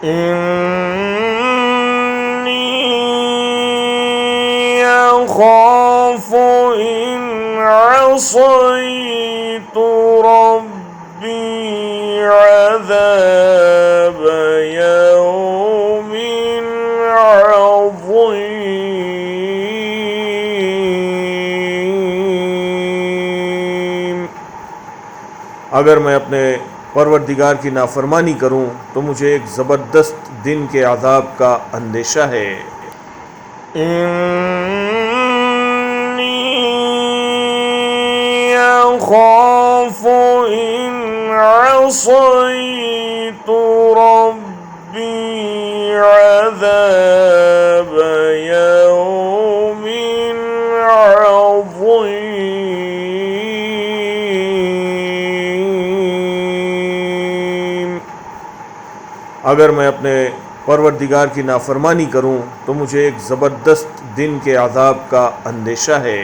إني أخاف إن عصيت ربي عذاب يوم عظيم। अगर मैं अपने परवरदिगार की नाफरमानी करूं तो मुझे एक ज़बरदस्त दिन के अज़ाब का अंदेशा है। इन्नी अख़ाफ़ु इन असैतु रब्बी अज़ाब यौमिन अज़ीम। अगर मैं अपने परवरदिगार की नाफरमानी करूं तो मुझे एक ज़बरदस्त दिन के अज़ाब का अंदेशा है।